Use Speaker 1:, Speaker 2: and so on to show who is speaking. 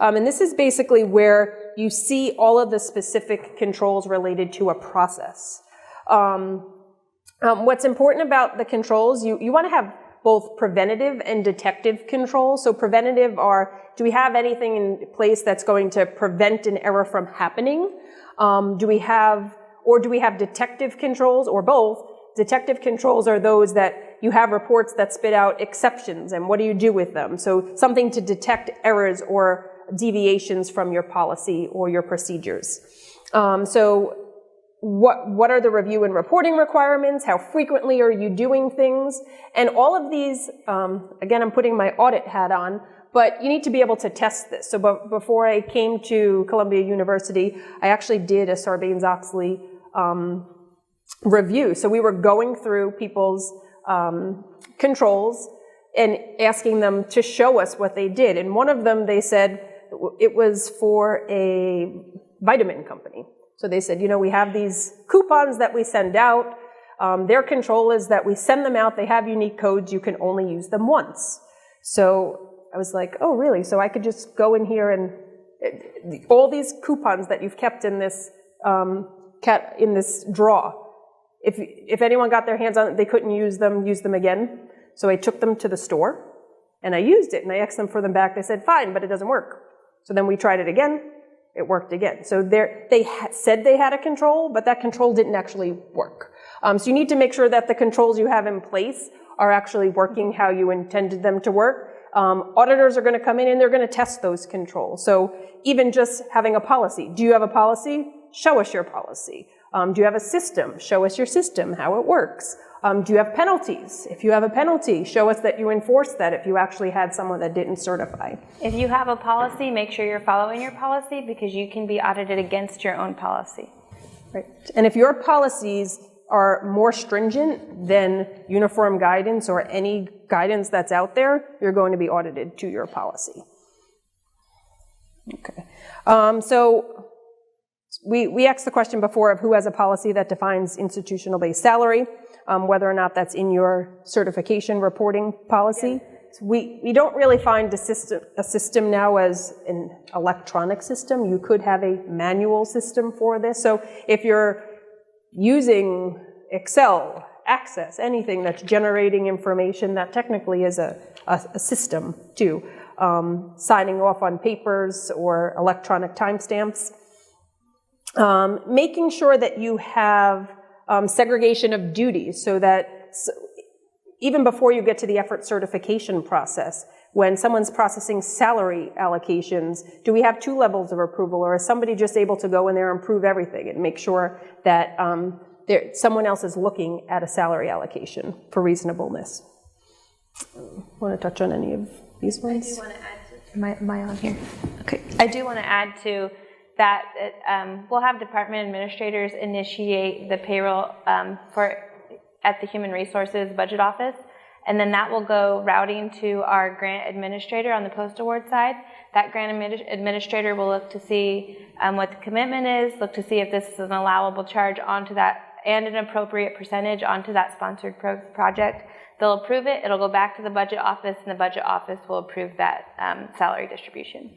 Speaker 1: And this is basically where you see all of the specific controls related to a process. What's important about the controls, you want to have both preventative and detective controls. So preventative are, do we have anything in place that's going to prevent an error from happening? Do we have detective controls, or both? Detective controls are those that you have reports that spit out exceptions, and what do you do with them? So something to detect errors or deviations from your policy or your procedures. So what are the review and reporting requirements? How frequently are you doing things? And all of these, again, I'm putting my audit hat on, but you need to be able to test this. So before I came to Columbia University, I actually did a Sarbanes-Oxley review. So we were going through people's controls and asking them to show us what they did. And one of them, they said it was for a vitamin company. So they said, we have these coupons that we send out. Their control is that we send them out. They have unique codes. You can only use them once. So I was like, oh, really? So I could just go in here and all these coupons that you've kept in this drawer, if anyone got their hands on it, they couldn't use them again. So I took them to the store and I used it and I asked them for them back. They said, fine, but it doesn't work. So then we tried it again. It worked again. So they said they had a control, but that control didn't actually work. So you need to make sure that the controls you have in place are actually working how you intended them to work. Auditors are going to come in and they're going to test those controls. So even just having a policy. Do you have a policy? Show us your policy. Do you have a system? Show us your system, how it works. Do you have penalties? If you have a penalty, show us that you enforced that if you actually had someone that didn't certify.
Speaker 2: If you have a policy, make sure you're following your policy because you can be audited against your own policy.
Speaker 1: Right. And if your policies are more stringent than uniform guidance or any guidance that's out there, you're going to be audited to your policy. Okay. So we asked the question before of who has a policy that defines institutional-based salary, whether or not that's in your certification reporting policy. Yeah. So we don't really find a system now as an electronic system. You could have a manual system for this. So if you're using Excel, Access, anything that's generating information, that technically is a system too. Signing off on papers or electronic timestamps. Making sure that you have segregation of duties so that even before you get to the effort certification process, when someone's processing salary allocations, do we have 2 levels of approval, or is somebody just able to go in there and approve everything and make sure that someone else is looking at a salary allocation for reasonableness? Want to touch on any of these ones?
Speaker 2: I do want to add to, am I on here? Okay. I do want to add to that we'll have department administrators initiate the payroll at the Human Resources Budget Office, and then that will go routing to our grant administrator on the post-award side. That grant administrator will look to see what the commitment is, look to see if this is an allowable charge onto that and an appropriate percentage onto that sponsored project. They'll approve it, it'll go back to the budget office, and the budget office will approve that salary distribution.